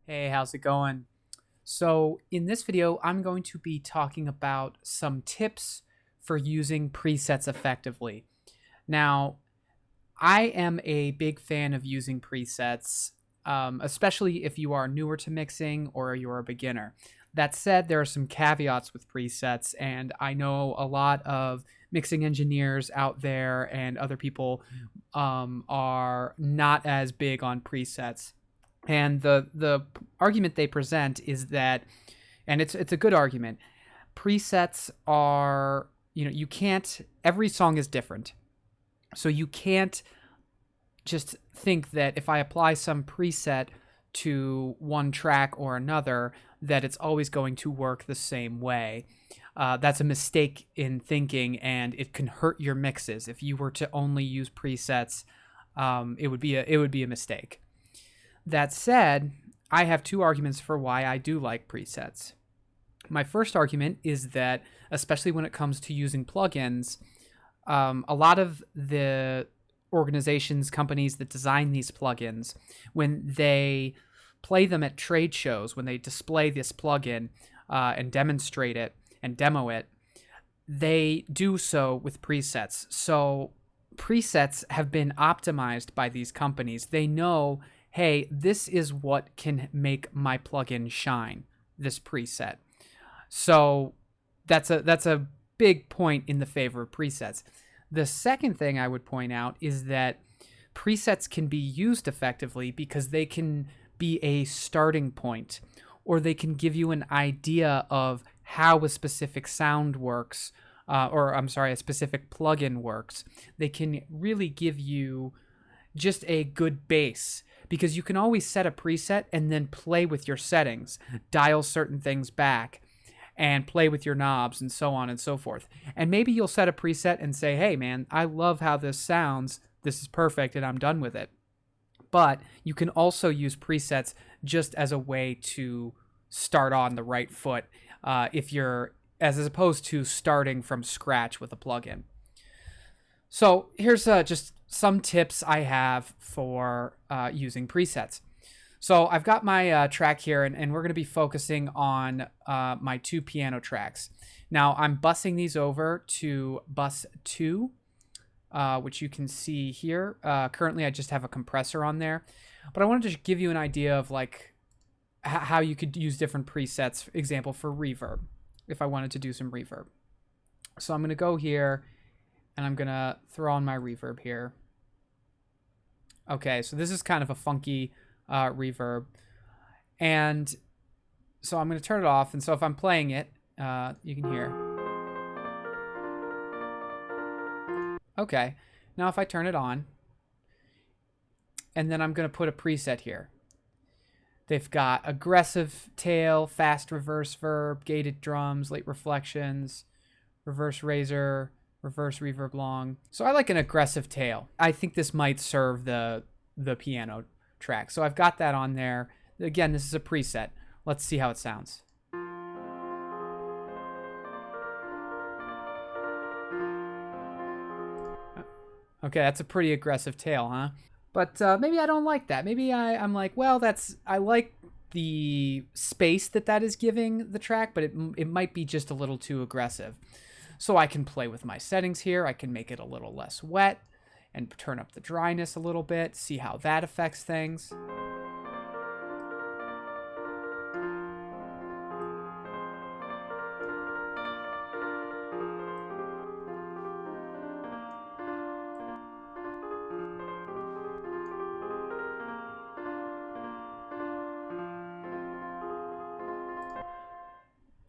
Hey, how's it going? So, in this video, I'm going to be talking about some tips for using presets effectively. Now, I am a big fan of using presets, especially if you are newer to mixing or you're a beginner. That said, there are some caveats with presets, and I know a lot of mixing engineers out there and other people are not as big on presets. And the argument they present is that, and it's a good argument. Presets are, you can't. Every song is different, so you can't just think that if I apply some preset to one track or another, that it's always going to work the same way. That's a mistake in thinking, and it can hurt your mixes. If you were to only use presets, it would be a mistake. That said, I have two arguments for why I do like presets. My first argument is that, especially when it comes to using plugins, a lot of the organizations, companies that design these plugins, when they play them at trade shows, when they display this plugin and demonstrate it and demo it, they do so with presets. So presets have been optimized by these companies. They know, hey, this is what can make my plugin shine, this preset. So that's a big point in the favor of presets. The second thing I would point out is that presets can be used effectively because they can be a starting point, or they can give you an idea of how a specific sound works, or I'm sorry, a specific plugin works. They can really give you just a good base, because you can always set a preset and then play with your settings, dial certain things back, and play with your knobs and so on and so forth. And maybe you'll set a preset and say, hey, man, I love how this sounds. This is perfect, and I'm done with it. But you can also use presets just as a way to start on the right foot, if you're, as opposed to starting from scratch with a plugin. So here's just some tips I have for using presets. So I've got my track here, and we're going to be focusing on my two piano tracks. Now I'm bussing these over to bus 2, which you can see here. Currently I just have a compressor on there, but I wanted to give you an idea of like how you could use different presets, for example, for reverb, if I wanted to do some reverb. So I'm going to go here, and I'm going to throw on my reverb here. Okay, so this is kind of a funky reverb. And so I'm going to turn it off. And so if I'm playing it, you can hear. Okay, now if I turn it on, and then I'm going to put a preset here. They've got aggressive tail, fast reverse verb, gated drums, late reflections, reverse razor, reverse reverb long. So I like an aggressive tail. I think this might serve the piano track. So I've got that on there. Again, this is a preset. Let's see how it sounds. Okay, that's a pretty aggressive tail, huh? But maybe I don't like that. Maybe I'm like, well, I like the space that is giving the track, but it might be just a little too aggressive. So I can play with my settings here. I can make it a little less wet and turn up the dryness a little bit, see how that affects things.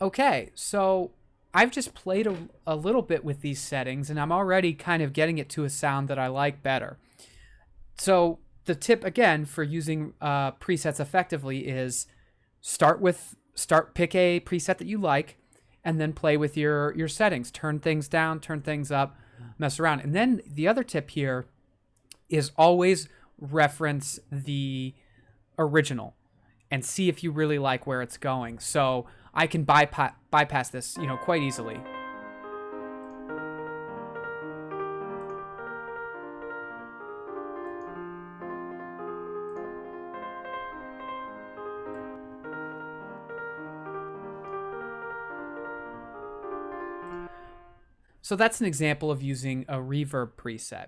Okay, so I've just played a little bit with these settings, and I'm already kind of getting it to a sound that I like better. So the tip again for using presets effectively is pick a preset that you like, and then play with your settings. Turn things down, turn things up, mess around. And then the other tip here is always reference the original and see if you really like where it's going. So I can bypass this, quite easily. So that's an example of using a reverb preset.